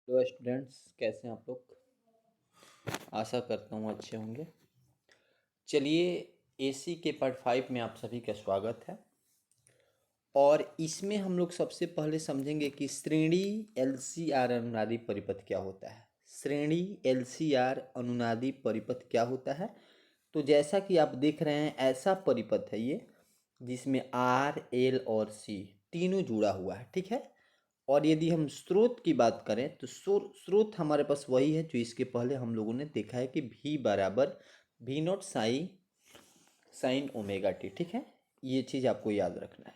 Hello students, कैसे हैं आप लोग। आशा करता हूँ अच्छे होंगे। चलिए, एसी के पार्ट 5 में आप सभी का स्वागत है। और इसमें हम लोग सबसे पहले समझेंगे कि श्रेणी एलसीआर अनुनादी परिपथ क्या होता है। श्रेणी एलसीआर अनुनादी परिपथ क्या होता है। तो जैसा कि आप देख रहे हैं, ऐसा परिपथ है ये जिसमें आर, एल और सी तीनों जुड़ा हुआ है, ठीक है। और यदि हम स्रोत की बात करें तो स्रोत हमारे पास वही है जो इसके पहले हम लोगों ने देखा है कि V बराबर V not sine omega T, ठीक है। ये चीज़ आपको याद रखना है।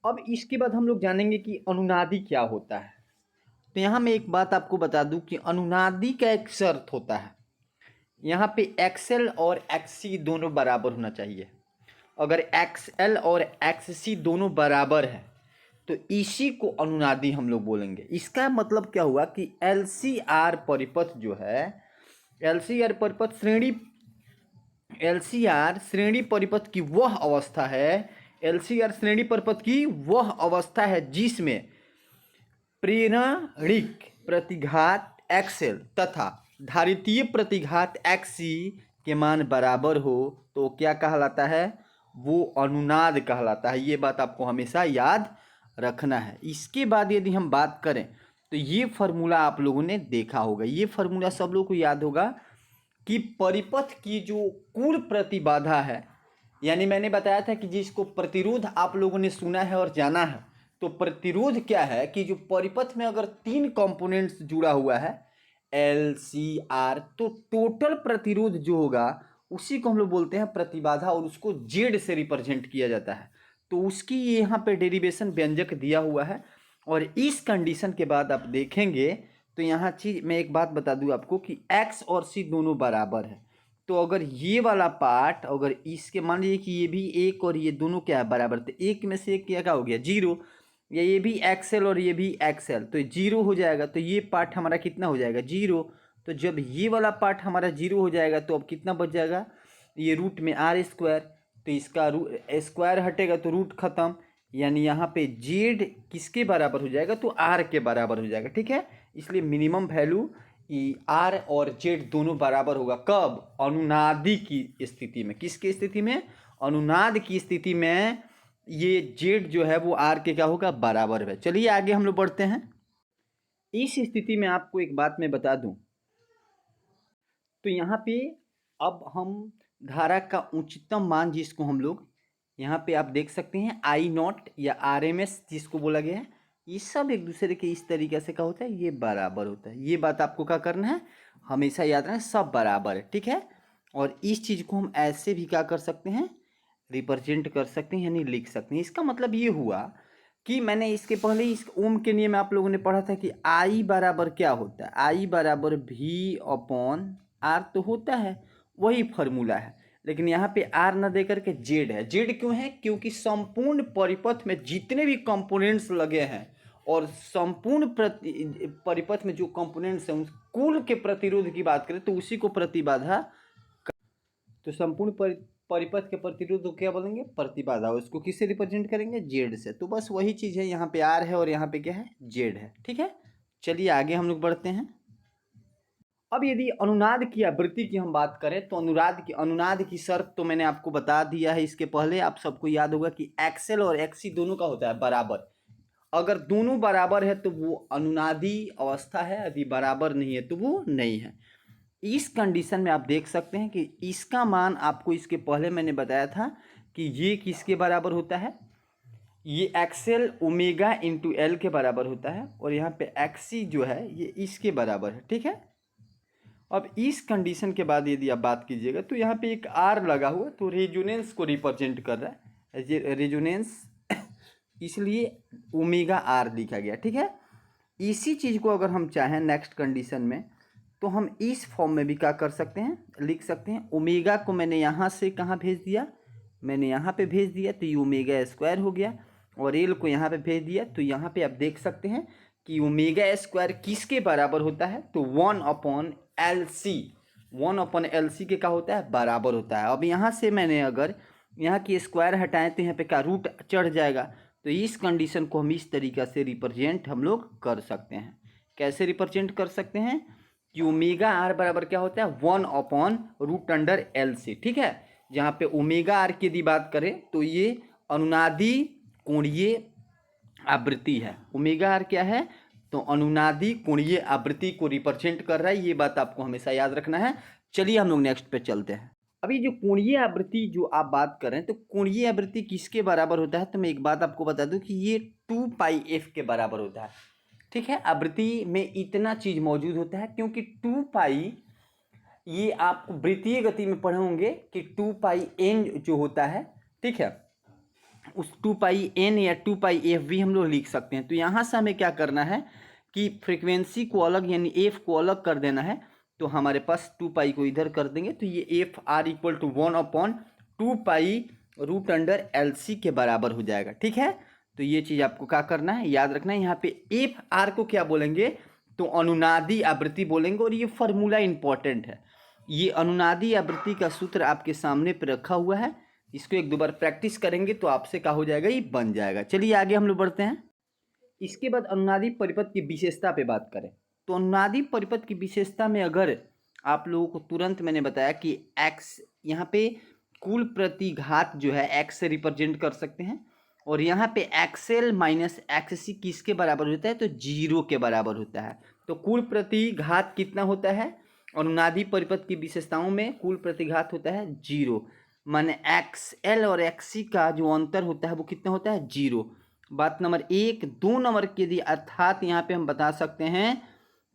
अब इसके बाद हम लोग जानेंगे कि अनुनादी क्या होता है। तो यहाँ मैं एक बात आपको बता दूं कि अनुनादी का एक शर्त होता है। यहाँ पे एक्सएल और एक्ससी दोनों बराबर होना चाहिए। अगर एक्सएल और एक्ससी दोनों बराबर है तो इसी को अनुनादी हम लोग बोलेंगे। इसका मतलब क्या हुआ कि एलसीआर परिपथ जो है, एलसीआर परिपथ एलसीआर श्रेणी परिपथ की वह अवस्था है, एलसीआर श्रेणी परिपथ की वह अवस्था है जिसमें प्रेरणिक प्रतिघात एक्सएल तथा धारितीय प्रतिघात एक्ससी के मान बराबर हो तो क्या कहलाता है, वो अनुनाद कहलाता है। ये बात आपको हमेशा याद रखना है। इसके बाद यदि हम बात करें तो ये फार्मूला आप लोगों ने देखा होगा, ये फार्मूला सब लोगों को याद होगा कि परिपथ की जो कुल प्रतिबाधा है, यानी मैंने बताया था कि जिसको प्रतिरोध आप लोगों ने सुना है और जाना है, तो प्रतिरोध क्या है कि जो परिपथ में अगर 3 कंपोनेंट्स जुड़ा हुआ है एल सी आर, तो टोटल प्रतिरोध जो होगा उसी को हम लोग बोलते हैं प्रतिबाधा, और उसको जेड से रिप्रेजेंट किया जाता है। तो उसकी यहाँ पे डेरिवेशन व्यंजक दिया हुआ है। और इस कंडीशन के बाद आप देखेंगे तो यहाँ चीज मैं एक बात बता दूं आपको कि एक्स और सी दोनों बराबर है। तो अगर ये वाला पार्ट, अगर इसके मान लीजिए कि ये भी एक और ये दोनों क्या है बराबर, तो एक में से एक क्या हो गया, जीरो। या ये भी एक्सएल और ये भी एक्सएल, तो जीरो हो जाएगा। तो ये पार्ट हमारा कितना हो जाएगा, जीरो। तो जब ये वाला पार्ट हमारा जीरो हो जाएगा तो अब कितना बच जाएगा, ये रूट में आर स्क्वायर, तो इसका स्क्वायर हटेगा तो रूट खत्म। यानी यहाँ पे जेड किसके बराबर हो जाएगा, तो आर के बराबर हो जाएगा, ठीक है। इसलिए मिनिमम वैल्यू आर और जेड दोनों बराबर होगा। कब, अनुनादी की स्थिति में। किसकी स्थिति में, अनुनाद की स्थिति में ये जेड जो है वो आर के क्या होगा, बराबर है। चलिए आगे हम लोग बढ़ते हैं। इस स्थिति में आपको एक बात मैं बता दूं, तो यहाँ पे अब हम धारा का उच्चतम मान जिसको हम लोग यहाँ पे आप देख सकते हैं आई नॉट या आर एम एस जिसको बोला गया है, ये सब एक दूसरे के इस तरीके से क्या होता है, ये बराबर होता है। ये बात आपको क्या करना है, हमेशा याद रखना, सब बराबर है, ठीक है। और इस चीज़ को हम ऐसे भी क्या कर सकते हैं, रिप्रेजेंट कर सकते हैं, यानी लिख सकते हैं। इसका मतलब ये हुआ कि मैंने इसके पहले इस ओम के नियम में आप लोगों ने पढ़ा था कि आई बराबर क्या होता है, आई बराबर भी अपॉन आर तो होता है, वही फॉर्मूला है। लेकिन यहाँ पे आर न दे करके जेड है। जेड क्यों है, क्योंकि संपूर्ण परिपथ में जितने भी कंपोनेंट्स लगे हैं और संपूर्ण परिपथ में जो कंपोनेंट्स हैं उन कुल के प्रतिरोध की बात करें तो उसी को प्रतिबाधा, तो संपूर्ण परिपथ के प्रतिरोध को क्या बोलेंगे, प्रतिबाधा। उसको किससे रिप्रेजेंट करेंगे, जेड से। तो बस वही चीज़ है, यहाँ पे आर है और यहाँ पे क्या है, जेड है, ठीक है। चलिए आगे हम लोग बढ़ते हैं। अब यदि अनुनाद की आवृत्ति की हम बात करें तो अनुनाद की शर्त तो मैंने आपको बता दिया है इसके पहले। आप सबको याद होगा कि एक्सएल और एक्ससी दोनों का होता है बराबर। अगर दोनों बराबर है तो वो अनुनादी अवस्था है, यदि बराबर नहीं है तो वो नहीं है। इस कंडीशन में आप देख सकते हैं कि इसका मान आपको इसके पहले मैंने बताया था कि ये किसके बराबर होता है, ये एक्सएल ओमेगा इंटू एल के बराबर होता है, और यहाँ पे एक्ससी जो है ये इसके बराबर है, ठीक है। अब इस कंडीशन के बाद यदि आप बात कीजिएगा तो यहाँ पे एक आर लगा हुआ, तो रेजोनेंस को रिप्रेजेंट कर रहा है, ये रेजोनेंस इसलिए ओमेगा आर लिखा गया, ठीक है। इसी चीज़ को अगर हम चाहें नेक्स्ट कंडीशन में तो हम इस फॉर्म में भी क्या कर सकते हैं, लिख सकते हैं। ओमेगा को मैंने यहाँ से कहाँ भेज दिया, मैंने यहाँ पे भेज दिया तो ये ओमेगा स्क्वायर हो गया, और एल को यहाँ पे भेज दिया तो यहाँ पे आप देख सकते हैं कि ओमेगा स्क्वायर किसके बराबर होता है, तो 1/LC, 1/LC के क्या होता है, बराबर होता है। अब यहाँ से मैंने अगर यहाँ की स्क्वायर हटाएं तो यहाँ पे क्या रूट चढ़ जाएगा, तो इस कंडीशन को हम इस तरीक़ा से रिप्रेजेंट हम लोग कर सकते हैं। कैसे रिप्रेजेंट कर सकते हैं कि ओमेगा आर बराबर क्या होता है 1/√LC, ठीक है। जहाँ पे ओमेगा आर की यदि बात करें तो ये अनुनादी कोणीय आवृत्ति है। ओमेगा आर क्या है, तो अनुनादी कोणीय आवृत्ति को रिप्रेजेंट कर रहा है। ये बात आपको हमेशा याद रखना है। चलिए हम लोग नेक्स्ट पे चलते हैं। अभी जो कोणीय आवृत्ति जो आप बात कर रहे हैं, तो कोणीय आवृत्ति किसके बराबर होता है, तो मैं एक बात आपको बता दूं कि ये 2πf के बराबर होता है, ठीक है। आवृत्ति में इतना चीज मौजूद होता है क्योंकि 2π, ये आप वृत्तीय गति में पढ़े होंगे कि 2πn जो होता है, ठीक है, उस 2πn या 2πf भी हम लोग लिख सकते हैं। तो यहाँ से हमें क्या करना है कि फ्रीक्वेंसी को अलग यानी f को अलग कर देना है। तो हमारे पास 2π को इधर कर देंगे तो ये F R equal to 1/2π√LC के बराबर हो जाएगा, ठीक है। तो ये चीज़ आपको क्या करना है, याद रखना है। यहाँ पे एफ आर को क्या बोलेंगे, तो अनुनादी आवृत्ति बोलेंगे। और ये फॉर्मूला इंपॉर्टेंट है। ये अनुनादी आवृत्ति का सूत्र आपके सामने पे रखा हुआ है। इसको एक दो बार प्रैक्टिस करेंगे तो आपसे क्या हो जाएगा, ये बन जाएगा। चलिए आगे हम लोग बढ़ते हैं। इसके बाद अनुनादी परिपथ की विशेषता पे बात करें तो अनुनादी परिपथ की विशेषता में अगर आप लोगों को तुरंत मैंने बताया कि एक्स, यहाँ पे कुल प्रतिघात जो है एक्स से रिप्रेजेंट कर सकते हैं। और यहाँ पे एक्सएल माइनस एक्ससी किसके बराबर होता है, तो 0 के बराबर होता है। तो कुल प्रतिघात कितना होता है, अनुनादी परिपथ की विशेषताओं में कुल प्रतिघात होता है 0, माने एक्सएल और एक्ससी का जो अंतर होता है वो कितना होता है 0। बात नंबर 1। 2 नंबर के लिए अर्थात यहाँ पे हम बता सकते हैं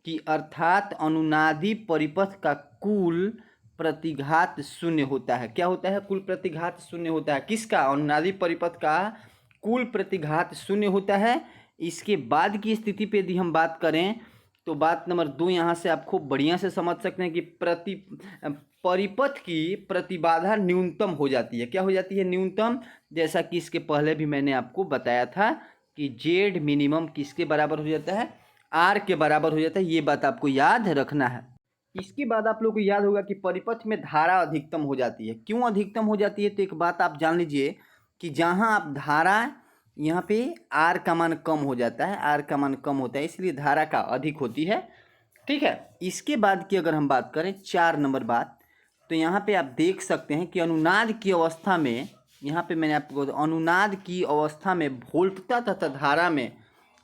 कि अर्थात अनुनादी परिपथ का कुल प्रतिघात 0 होता है। क्या होता है, कुल प्रतिघात 0 होता है। किसका, अनुनादी परिपथ का कुल प्रतिघात 0 होता है। इसके बाद की स्थिति पे यदि हम बात करें तो बात नंबर 2 यहाँ से आप खूब बढ़िया से समझ सकते हैं कि परिपथ की प्रतिबाधा न्यूनतम हो जाती है। क्या हो जाती है, न्यूनतम। जैसा कि इसके पहले भी मैंने आपको बताया था कि जेड मिनिमम किसके बराबर हो जाता है, आर के बराबर हो जाता है। ये बात आपको याद रखना है। इसके बाद आप लोगों को याद होगा कि परिपथ में धारा अधिकतम हो जाती है। क्यों अधिकतम हो जाती है, तो एक बात आप जान लीजिए कि जहां आप धारा, यहाँ पे आर का मान कम हो जाता है, आर का मान कम होता है, इसलिए धारा का अधिक होती है, ठीक है। इसके बाद की अगर हम बात करें 4 नंबर बात, तो यहाँ पे आप देख सकते हैं कि अनुनाद की अवस्था में, यहाँ पे मैंने आपको अनुनाद की अवस्था में वोल्टता तथा धारा में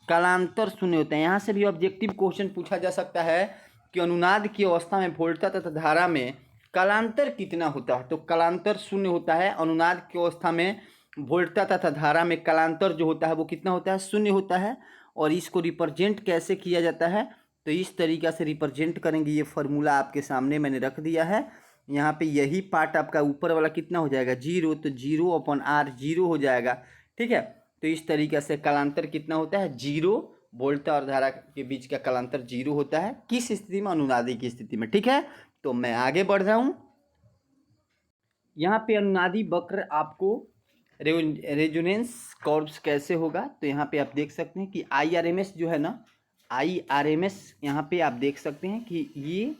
कालांतर शून्य होता है। यहाँ से भी ऑब्जेक्टिव क्वेश्चन पूछा जा सकता है कि अनुनाद की अवस्था में वोल्टता तथा धारा में कालांतर कितना होता है, तो कालांतर शून्य होता है। अनुनाद की अवस्था में वोल्टता तथा धारा में कालांतर जो होता है वो कितना होता है, शून्य होता है। और इसको रिप्रेजेंट कैसे किया जाता है, तो इस तरीक़ा से रिप्रेजेंट करेंगे। ये फार्मूला आपके सामने मैंने रख दिया है। यहाँ पे यही पार्ट आपका ऊपर वाला कितना हो जाएगा 0, तो 0/r 0 हो जाएगा, ठीक है। तो इस तरीके से कालांतर कितना होता है 0, वोल्टता और धारा के बीच का कालांतर 0 होता है। किस स्थिति में, अनुनादी की स्थिति में, ठीक है। तो मैं आगे बढ़ रहा हूँ। यहाँ पे अनुनादी वक्र आपको रेजोनेंस कर्व्स कैसे होगा, तो यहाँ पे आप देख सकते हैं कि IRMS जो है ना, IRMS यहाँ पे आप देख सकते हैं कि ये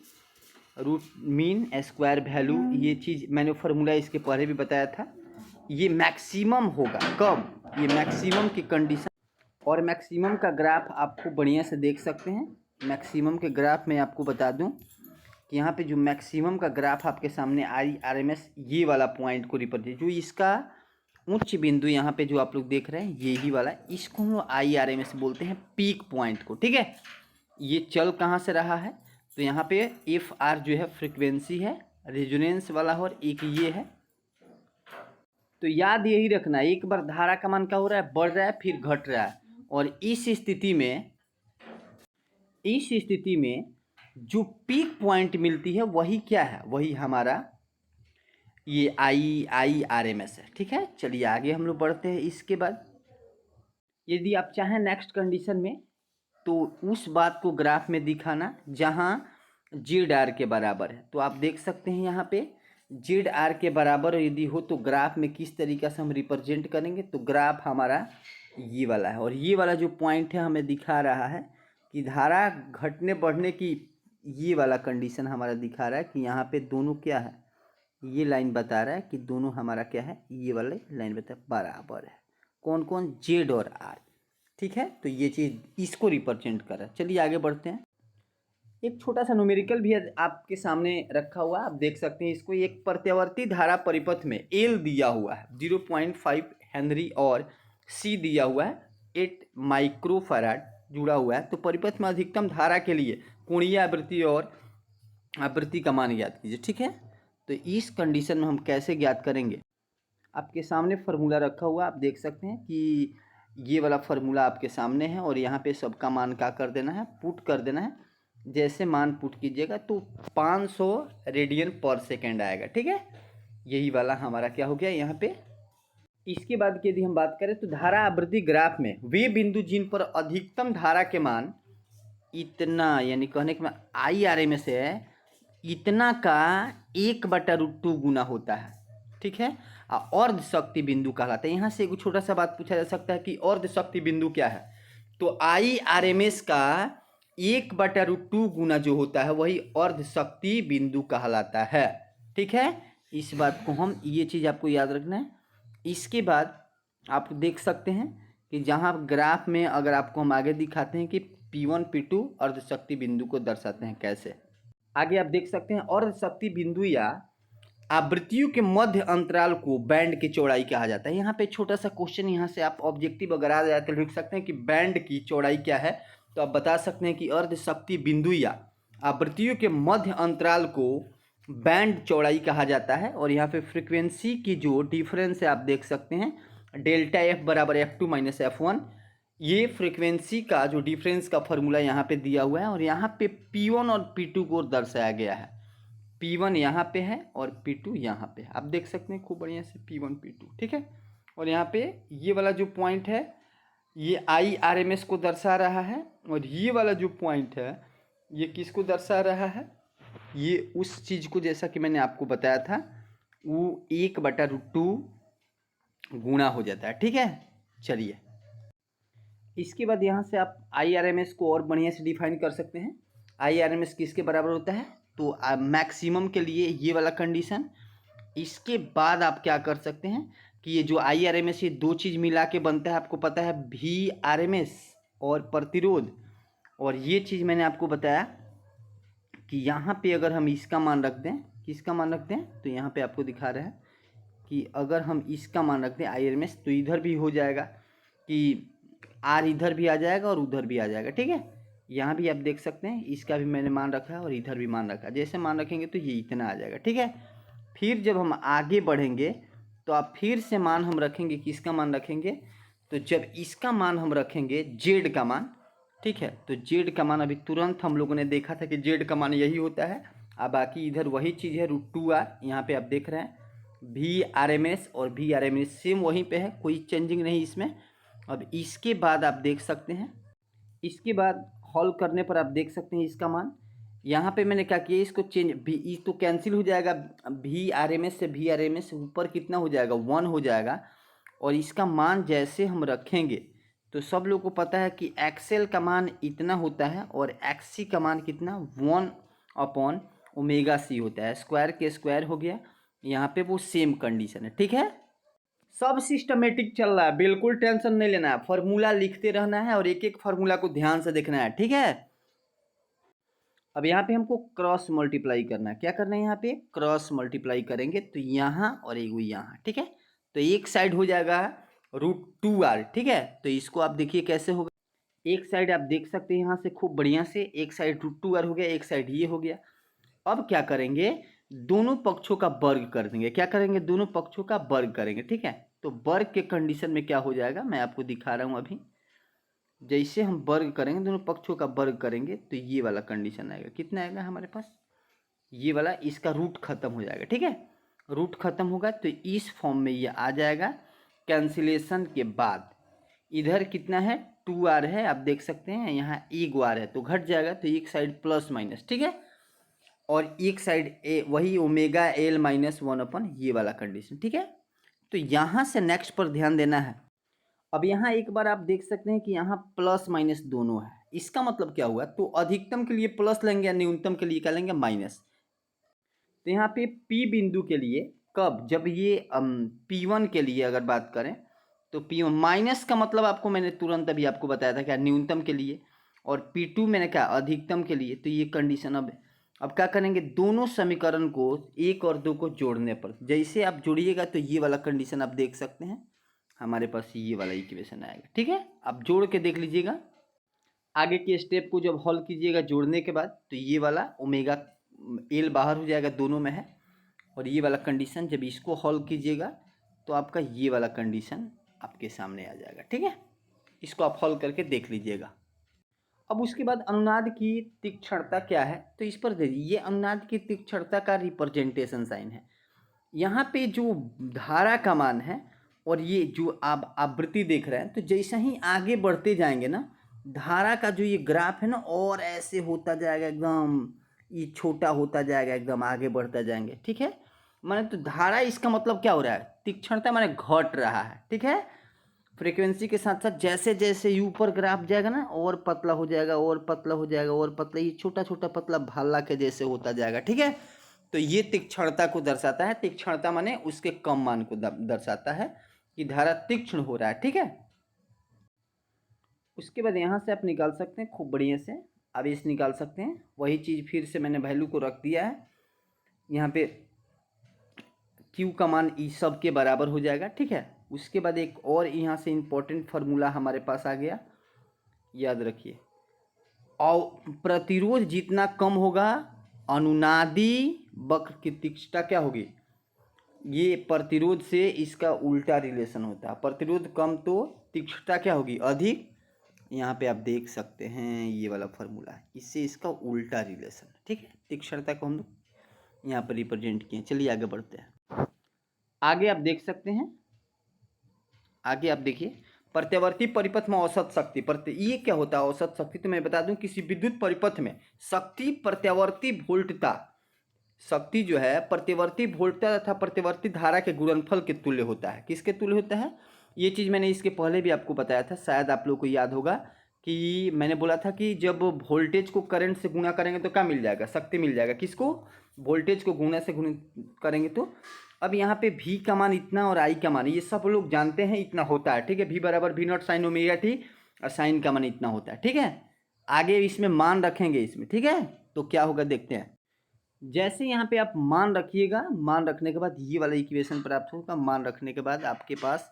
रूट मीन स्क्वायर वैल्यू, ये चीज़ मैंने फार्मूला इसके पहले भी बताया था। ये मैक्सिमम होगा कब, ये मैक्सिमम की कंडीशन। और मैक्सिमम का ग्राफ आपको बढ़िया से देख सकते हैं। मैक्सिमम के ग्राफ में आपको बता दूं कि यहाँ पे जो मैक्सिमम का ग्राफ आपके सामने IRMS ये वाला पॉइंट को रिप्रेजेंट, जो इसका उच्च बिंदु यहाँ पे जो आप लोग देख रहे हैं यही वाला, इसको हम IRMS बोलते हैं, पीक पॉइंट को, ठीक है। ये चल कहाँ से रहा है, तो यहाँ पे FR जो है फ्रिक्वेंसी है, रेजोनेंस वाला, और एक ये है। तो याद यही रखना, एक बार धारा का मान क्या हो रहा है, बढ़ रहा है फिर घट रहा है। और इस स्थिति में जो पीक पॉइंट मिलती है वही क्या है, वही हमारा ये IRMS है, ठीक है। चलिए आगे हम लोग बढ़ते हैं। इसके बाद यदि आप चाहें नेक्स्ट कंडीशन में, तो उस बात को ग्राफ में दिखाना जहां ZR के बराबर है। तो आप देख सकते हैं यहाँ पे ZR के बराबर यदि हो तो ग्राफ में किस तरीक़े से हम रिप्रेजेंट करेंगे, तो ग्राफ हमारा ये वाला है। और ये वाला जो पॉइंट है हमें दिखा रहा है कि धारा घटने बढ़ने की, ये वाला कंडीशन हमारा दिखा रहा है कि यहाँ पे दोनों क्या है, ये लाइन बता रहा है कि दोनों हमारा क्या है, ये वाले लाइन बता बराबर है। कौन कौन, Z और R। ठीक है, तो ये चीज़ इसको रिप्रेजेंट कर रहा है। चलिए आगे बढ़ते हैं। एक छोटा सा न्यूमेरिकल भी आपके सामने रखा हुआ है, आप देख सकते हैं इसको। एक प्रत्यावर्ती धारा परिपथ में एल दिया हुआ है 0.5 हेनरी और सी दिया हुआ है 8 माइक्रोफैराड जुड़ा हुआ है। तो परिपथ में अधिकतम धारा के लिए कोणीय आवृत्ति और आवृत्ति का मान ज्ञात कीजिए। ठीक है, तो इस कंडीशन में हम कैसे ज्ञात करेंगे, आपके सामने फार्मूला रखा हुआ, आप देख सकते हैं कि ये वाला फार्मूला आपके सामने है और यहाँ पे सबका मान क्या कर देना है, पुट कर देना है। जैसे मान पुट कीजिएगा तो 500 रेडियन पर सेकेंड आएगा। ठीक है, यही वाला हमारा क्या हो गया यहाँ पे। इसके बाद की यदि हम बात करें तो धारा आवृत्ति ग्राफ में वे बिंदु जिन पर अधिकतम धारा के मान इतना, यानी कहने के IRMS है, इतना का 1/√2 गुना होता है। ठीक है, अर्ध शक्ति बिंदु कहलाता है। यहाँ से एक छोटा सा बात पूछा जा सकता है कि अर्ध शक्ति बिंदु क्या है, तो IRMS का 1/√2 गुना जो होता है वही अर्ध शक्ति बिंदु कहलाता है। ठीक है, इस बात को हम, ये चीज़ आपको याद रखना है। इसके बाद आप देख सकते हैं कि जहाँ ग्राफ में अगर आपको हम आगे दिखाते हैं कि P1 P2 अर्ध शक्ति बिंदु को दर्शाते हैं कैसे, आगे आप देख सकते हैं अर्ध शक्ति बिंदु या आवृत्तियों के मध्य अंतराल को बैंड की चौड़ाई कहा जाता है। यहाँ पे छोटा सा क्वेश्चन, यहाँ से आप ऑब्जेक्टिव अगर आ जाए तो लिख सकते हैं कि बैंड की चौड़ाई क्या है, तो आप बता सकते हैं कि अर्ध शक्ति बिंदु या आवृत्तियों के मध्य अंतराल को बैंड चौड़ाई कहा जाता है। और यहाँ पे फ्रीक्वेंसी की जो डिफरेंस है आप देख सकते हैं, डेल्टा F बराबर F2 माइनस F1, ये फ्रीक्वेंसी का जो डिफरेंस का फॉर्मूला यहाँ पे दिया हुआ है। और यहाँ पे P1 और P2 को दर्शाया गया है, P1 यहाँ पे है और P2 यहाँ पे है, आप देख सकते हैं खूब बढ़िया से P1 P2। ठीक है, और यहाँ पे ये वाला जो पॉइंट है ये IRMS को दर्शा रहा है, और ये वाला जो पॉइंट है ये किसको दर्शा रहा है, ये उस चीज़ को, जैसा कि मैंने आपको बताया था, वो 1/√2 गुणा हो जाता है। ठीक है, चलिए इसके बाद यहाँ से आप IRMS को और बढ़िया से डिफाइन कर सकते हैं। IRMS किसके बराबर होता है, तो मैक्सिमम के लिए ये वाला कंडीशन। इसके बाद आप क्या कर सकते हैं कि ये जो IRMS, ये दो चीज़ मिला के बनता है, आपको पता है VRMS और प्रतिरोध। और ये चीज़ मैंने आपको बताया कि यहाँ पे अगर हम इसका मान रख दें, किसका मान रख दें, तो यहाँ पे आपको दिखा रहा है कि अगर हम इसका मान रख दें IRMS, तो इधर भी हो जाएगा कि R इधर भी आ जाएगा और उधर भी आ जाएगा। ठीक है, यहाँ भी आप देख सकते हैं, इसका भी मैंने मान रखा है और इधर भी मान रखा है। जैसे मान रखेंगे तो ये इतना आ जाएगा। ठीक है, फिर जब हम आगे बढ़ेंगे तो आप फिर से मान हम रखेंगे, किसका मान रखेंगे, तो जब इसका मान हम रखेंगे Z का मान। ठीक है, तो Z का मान अभी तुरंत हम लोगों ने देखा था कि Z का मान यही होता है। अब बाकी इधर वही चीज़ है √2R, यहाँ पे आप देख रहे हैं VRMS और VRMS सेम वहीं पे है, कोई चेंजिंग नहीं इसमें। अब इसके बाद आप देख सकते हैं, इसके बाद हॉल करने पर आप देख सकते हैं इसका मान, यहाँ पे मैंने क्या किया, इसको चेंज भी तो कैंसिल हो जाएगा, VRMS से VRMS ऊपर कितना हो जाएगा, 1 हो जाएगा। और इसका मान जैसे हम रखेंगे तो सब लोग को पता है कि XL का मान इतना होता है और XC का मान कितना, 1/ωc होता है, स्क्वायर के स्क्वायर हो गया। यहाँ पे वो सेम कंडीशन है। ठीक है, सब सिस्टमेटिक चल रहा है, बिल्कुल टेंशन नहीं लेना है, फॉर्मूला लिखते रहना है और एक एक फार्मूला को ध्यान से देखना है। ठीक है, अब यहाँ पे हमको क्रॉस मल्टीप्लाई करना है। क्या करना है, यहाँ पे क्रॉस मल्टीप्लाई करेंगे तो यहाँ और एक यहाँ। ठीक है, तो एक साइड हो जाएगा √2R। ठीक है, तो इसको आप देखिए कैसे होगा, एक साइड आप देख सकते हैं यहाँ से खूब बढ़िया से, एक साइड √2R हो गया, एक साइड ये हो गया। अब क्या करेंगे, दोनों पक्षों का वर्ग कर देंगे। क्या करेंगे, दोनों पक्षों का वर्ग करेंगे। ठीक है, तो वर्ग के कंडीशन में क्या हो जाएगा, मैं आपको दिखा रहा हूँ अभी। जैसे हम वर्ग करेंगे, दोनों पक्षों का वर्ग करेंगे तो ये वाला कंडीशन आएगा, कितना आएगा हमारे पास, ये वाला, इसका रूट खत्म हो जाएगा। ठीक है, रूट खत्म होगा तो इस फॉर्म में ये आ जाएगा। कैंसिलेशन के बाद इधर कितना है, 2R है, आप देख सकते हैं यहाँ 1R है तो घट जाएगा, तो एक साइड प्लस माइनस। ठीक है, और एक साइड वही ωL-1 ये वाला कंडीशन। ठीक है, तो यहाँ से नेक्स्ट पर ध्यान देना है। अब यहाँ एक बार आप देख सकते हैं कि यहाँ प्लस माइनस दोनों है, इसका मतलब क्या हुआ, तो अधिकतम के लिए प्लस लेंगे या न्यूनतम के लिए क्या लेंगे, माइनस। तो यहाँ पे P बिंदु के लिए कब, जब ये P1 के लिए अगर बात करें तो P1 माइनस का मतलब आपको मैंने तुरंत अभी आपको बताया था क्या, न्यूनतम के लिए, और P2 मैंने क्या, अधिकतम के लिए। तो ये कंडीशन अब क्या करेंगे, दोनों समीकरण को 1 और 2 को जोड़ने पर जैसे आप जोड़िएगा तो ये वाला कंडीशन आप देख सकते हैं, हमारे पास ये वाला इक्वेशन आएगा। ठीक है, आप जोड़ के देख लीजिएगा। आगे के स्टेप को जब हल कीजिएगा जोड़ने के बाद, तो ये वाला ओमेगा एल बाहर हो जाएगा, दोनों में है, और ये वाला कंडीशन जब इसको हल कीजिएगा तो आपका ये वाला कंडीशन आपके सामने आ जाएगा। ठीक है, इसको आप हल करके देख लीजिएगा। अब उसके बाद अनुनाद की तीक्ष्णता क्या है, तो इस पर देखिए, ये अनुनाद की तीक्ष्णता का रिप्रेजेंटेशन साइन है। यहाँ पे जो धारा का मान है और ये जो आप आवृत्ति देख रहे हैं, तो जैसे ही आगे बढ़ते जाएंगे ना, धारा का जो ये ग्राफ है ना, और ऐसे होता जाएगा, एकदम ये छोटा होता जाएगा, एकदम आगे बढ़ता जाएंगे। ठीक है, माने तो धारा, इसका मतलब क्या हो रहा है, तीक्ष्णता माने घट रहा है। ठीक है, फ्रीक्वेंसी के साथ साथ जैसे जैसे ये ऊपर ग्राफ जाएगा ना, और पतला हो जाएगा, और पतला हो जाएगा, और पतला, ये छोटा छोटा पतला भाला के जैसे होता जाएगा। ठीक है, तो ये तीक्ष्णता को दर्शाता है। तीक्ष्णता माने उसके कम मान को दर्शाता है कि धारा तीक्ष्ण हो रहा है। ठीक है, उसके बाद यहाँ से आप निकाल सकते हैं खूब बढ़िया से, आवेश निकाल सकते हैं। वही चीज़ फिर से मैंने वैल्यू को रख दिया है यहाँ पे, Q का मान ई सब के बराबर हो जाएगा। ठीक है, उसके बाद एक और यहाँ से इम्पोर्टेंट फार्मूला हमारे पास आ गया, याद रखिए, और प्रतिरोध जितना कम होगा, अनुनादी वक्र की तीक्ष्णता क्या होगी, ये प्रतिरोध से इसका उल्टा रिलेशन होता है। प्रतिरोध कम तो तीक्ष्णता क्या होगी, अधिक। यहाँ पे आप देख सकते हैं ये वाला फार्मूला है, इससे इसका उल्टा रिलेशन। ठीक है, तीक्ष्णता को हम लोग यहाँ पर रिप्रेजेंट किए। चलिए आगे बढ़ते हैं। आगे आप देख सकते हैं, आगे आप देखिए, प्रत्यावर्ती परिपथ में औसत शक्ति, ये क्या होता है औसत शक्ति, तो मैं बता दूं, किसी विद्युत परिपथ में शक्ति प्रत्यावर्ती वोल्टता, शक्ति जो है प्रत्यावर्ती वोल्टता तथा प्रत्यावर्ती धारा के गुणनफल के तुल्य होता है। किसके तुल्य होता है, ये चीज़ मैंने इसके पहले भी आपको बताया था, शायद आप लोग को याद होगा कि मैंने बोला था कि जब वोल्टेज को करंट से गुणा करेंगे तो क्या मिल जाएगा, शक्ति मिल जाएगा। किसको, वोल्टेज को गुणा से गुणा करेंगे तो। अब यहाँ पे V का मान इतना और I का मान, ये सब लोग जानते हैं इतना होता है। ठीक है, V बराबर V not sine omega T, और साइन का मान इतना होता है। ठीक है, आगे इसमें मान रखेंगे इसमें। ठीक है, तो क्या होगा देखते हैं। जैसे यहाँ पे आप मान रखिएगा, मान रखने के बाद ये वाला इक्वेशन प्राप्त होगा। मान रखने के बाद आपके पास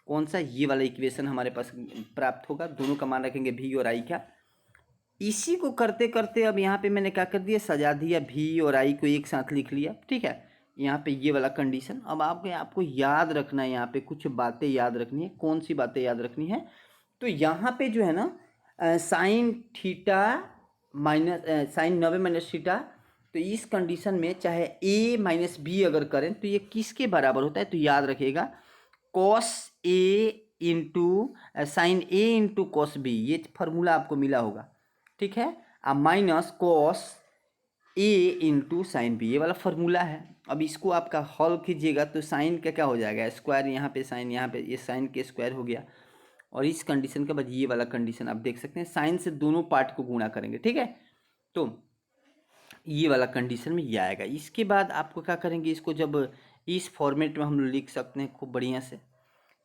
कौन सा, ये वाला इक्वेशन हमारे पास प्राप्त होगा। दोनों का मान रखेंगे V और I का। इसी को करते करते अब यहाँ पे मैंने क्या कर दिया, सजा दिया, V और I को एक साथ लिख लिया। ठीक है, यहाँ पे ये वाला कंडीशन। अब आपको याद रखना है, यहाँ पे कुछ बातें याद रखनी है। कौन सी बातें याद रखनी है, तो यहाँ पे जो है ना, sine theta minus sine 90 minus theta, तो इस कंडीशन में चाहे A माइनस बी अगर करें तो ये किसके बराबर होता है, तो याद रखिएगा, cos A into sine A into cos B, ये फार्मूला आपको मिला होगा। ठीक है, अब minus cos A into sine B, ये वाला फार्मूला है। अब इसको आपका हल कीजिएगा तो साइन का क्या हो जाएगा, स्क्वायर, यहाँ पे साइन, यहाँ पे ये साइन के स्क्वायर हो गया। और इस कंडीशन के बाद ये वाला कंडीशन आप देख सकते हैं, साइन से दोनों पार्ट को गुणा करेंगे। ठीक है, तो ये वाला कंडीशन में ये आएगा। इसके बाद आपको क्या करेंगे, इसको जब इस फॉर्मेट में हम लिख सकते हैं खूब बढ़िया से।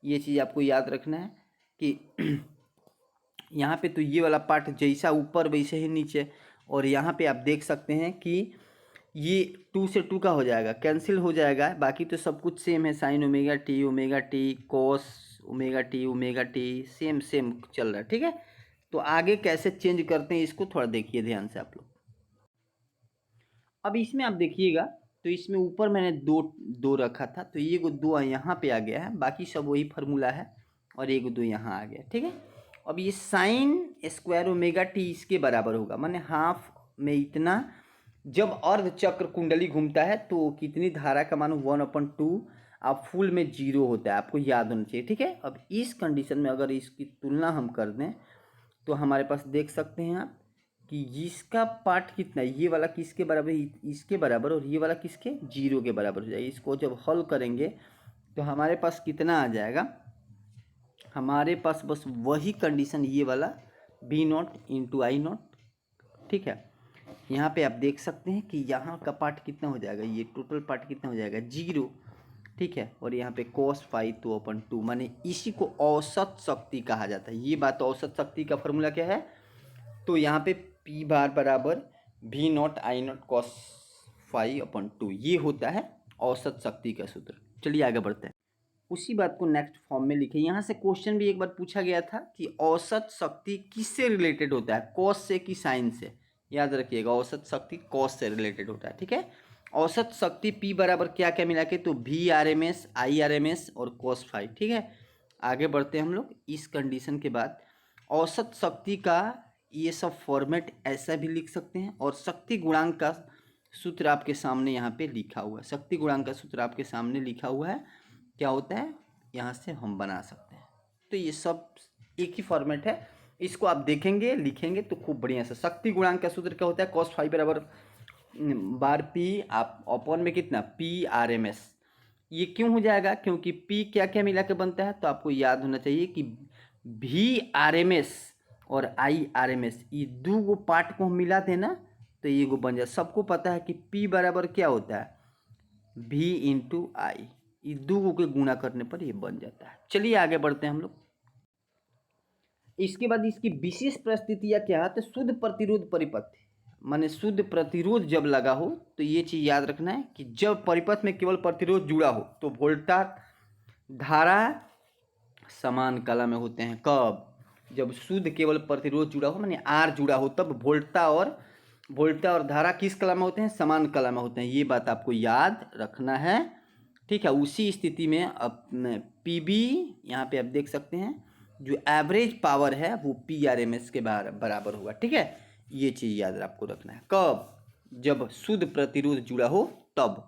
ये चीज़ आपको याद रखना है कि यहाँ पे तो ये वाला पार्ट जैसा ऊपर वैसे ही नीचे, और यहाँ पे आप देख सकते हैं कि ये 2 से 2 का हो जाएगा, कैंसिल हो जाएगा। बाकी तो सब कुछ सेम है, sine omega T cos omega T same same चल रहा है। ठीक है, तो आगे कैसे चेंज करते हैं इसको थोड़ा देखिए ध्यान से आप लोग। अब इसमें आप देखिएगा, तो इसमें ऊपर मैंने दो रखा था, तो ये 2 यहाँ पे आ गया है, बाकी सब वही फार्मूला है, और 1 2 यहाँ आ गया। ठीक है, अब ये साइन स्क्वायर ओमेगा टी इसके बराबर होगा, माने हाफ में इतना। जब अर्ध चक्र कुंडली घूमता है तो कितनी धारा का मान 1/2, अब फुल में 0 होता है, आपको याद होना चाहिए। ठीक है, अब इस कंडीशन में अगर इसकी तुलना हम कर दें तो हमारे पास देख सकते हैं आप कि इसका पार्ट कितना है, ये वाला किसके बराबर, इसके बराबर, और ये वाला किसके, 0 के बराबर हो जाएगा। इसको जब हल करेंगे तो हमारे पास कितना आ जाएगा, हमारे पास बस वही कंडीशन, ये वाला B not into I not. ठीक है, यहाँ पे आप देख सकते हैं कि यहाँ का पार्ट कितना हो जाएगा, ये टोटल पार्ट कितना हो जाएगा, 0। ठीक है। और यहाँ पे cos फाई तो अपन 2, माने इसी को औसत शक्ति कहा जाता है। ये बात औसत शक्ति का फॉर्मूला क्या है, तो यहाँ पे P बार बराबर V0 I0 cos फाई अपन 2, ये होता है औसत शक्ति का सूत्र। चलिए आगे बढ़ते हैं। उसी बात को नेक्स्ट फॉर्म में लिखे। यहाँ से क्वेश्चन भी एक बार पूछा गया था कि औसत शक्ति किससे रिलेटेड होता है, कॉस से कि साइन से। याद रखिएगा, औसत शक्ति कॉस से रिलेटेड होता है, ठीक है। औसत शक्ति P बराबर क्या क्या मिला के, तो VRMS IRMS और cos फाई, ठीक है। आगे बढ़ते हैं हम लोग। इस कंडीशन के बाद औसत शक्ति का ये सब फॉर्मेट ऐसा भी लिख सकते हैं, और शक्ति गुणांक का सूत्र आपके सामने यहाँ पे लिखा हुआ है। शक्ति गुणांक का सूत्र आपके सामने लिखा हुआ है, क्या होता है यहाँ से हम बना सकते हैं। तो ये सब एक ही फॉर्मेट है, इसको आप देखेंगे लिखेंगे तो खूब बढ़िया से। शक्ति गुणांक का सूत्र क्या होता है, cos फाई बराबर बार P, आप अपॉन में कितना PRMS। ये क्यों हो जाएगा, क्योंकि P क्या क्या मिला के बनता है, तो आपको याद होना चाहिए कि VRMS और IRMS, ये दो गो पार्ट को हम मिला देना तो ये गो बन जाए। सबको पता है कि P बराबर क्या होता है, V इंटू आई, ये दो गो के गुणा करने पर ये बन जाता है। चलिए आगे बढ़ते हैं हम लोग। इसके बाद इसकी विशेष परिस्थितियाँ क्या है, तो शुद्ध प्रतिरोध परिपथ, माने शुद्ध प्रतिरोध जब लगा हो, तो ये चीज़ याद रखना है कि जब परिपथ में केवल प्रतिरोध जुड़ा हो तो वोल्टा धारा समान कला में होते हैं। कब, जब शुद्ध केवल प्रतिरोध जुड़ा हो, माने आर जुड़ा हो, तब वोल्टा और धारा किस कला में होते हैं, समान कला में होते हैं। ये बात आपको याद रखना है, ठीक है। उसी स्थिति में अब PB यहाँ पे आप देख सकते हैं, जो एवरेज पावर है वो PRMS के बराबर होगा, ठीक है। ये चीज़ याद आपको रखना है। कब, जब शुद्ध प्रतिरोध जुड़ा हो तब।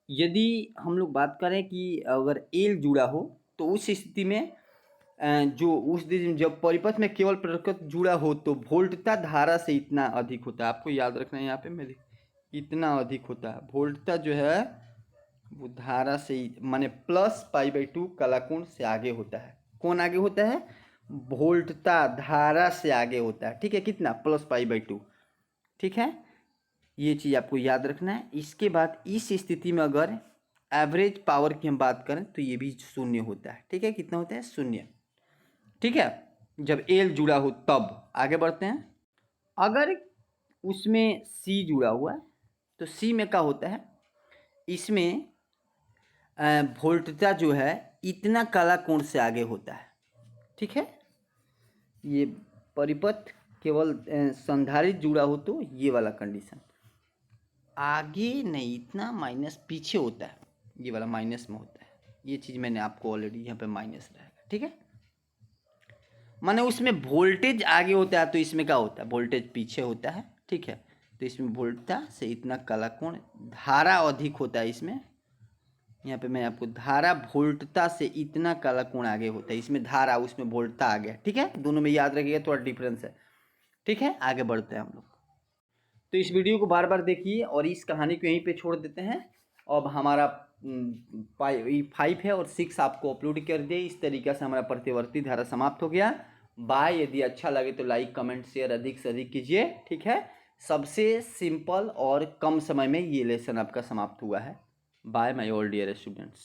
यदि हम लोग बात करें कि अगर एल जुड़ा हो, तो उस स्थिति में जो उस दिन जब परिपथ में केवल प्रतिरोध जुड़ा हो तो वोल्टता धारा से इतना अधिक होता है। आपको याद रखना है, यहाँ पे मेरे इतना अधिक होता है। वोल्टता जो है वो धारा से, माने प्लस π/2 कलाकोण से आगे होता है। कौन आगे होता है, वोल्टता धारा से आगे होता है, ठीक है। कितना, प्लस π/2, ठीक है। ये चीज़ आपको याद रखना है। इसके बाद इस स्थिति में अगर एवरेज पावर की हम बात करें तो ये भी शून्य होता है, ठीक है। कितना होता है, शून्य, ठीक है, जब एल जुड़ा हो तब। आगे बढ़ते हैं। अगर उसमें सी जुड़ा हुआ है तो सी में क्या होता है, इसमें वोल्टता जो है इतना काला कोण से आगे होता है, ठीक है। ये परिपथ केवल संधारित्र जुड़ा हो तो ये वाला कंडीशन, आगे नहीं, इतना माइनस पीछे होता है, ये वाला माइनस में होता है। ये चीज़ मैंने आपको ऑलरेडी यहाँ पे माइनस रहेगा, ठीक है। माने उसमें वोल्टेज आगे होता है तो इसमें क्या होता है, वोल्टेज पीछे होता है, ठीक है। तो इसमें वोल्टता से इतना काला कोण, धारा अधिक होता है इसमें। यहाँ पे मैं आपको धारा वोल्टता से इतना काला कोण आगे होता है, इसमें धारा उसमें वोल्टता आ गया, ठीक है। दोनों में याद रखिएगा, थोड़ा डिफरेंस है, ठीक है। आगे बढ़ते हैं हम लोग। तो इस वीडियो को बार बार देखिए और इस कहानी को यहीं पे छोड़ देते हैं। अब हमारा 5 है और 6 आपको अपलोड कर दिए। इस तरीके से हमारा प्रतिवर्ती धारा समाप्त हो गया। बाय। यदि अच्छा लगे तो लाइक कमेंट शेयर अधिक से अधिक कीजिए, ठीक है। सबसे सिंपल और कम समय में ये लेसन आपका समाप्त हुआ है। Bye my all dear students.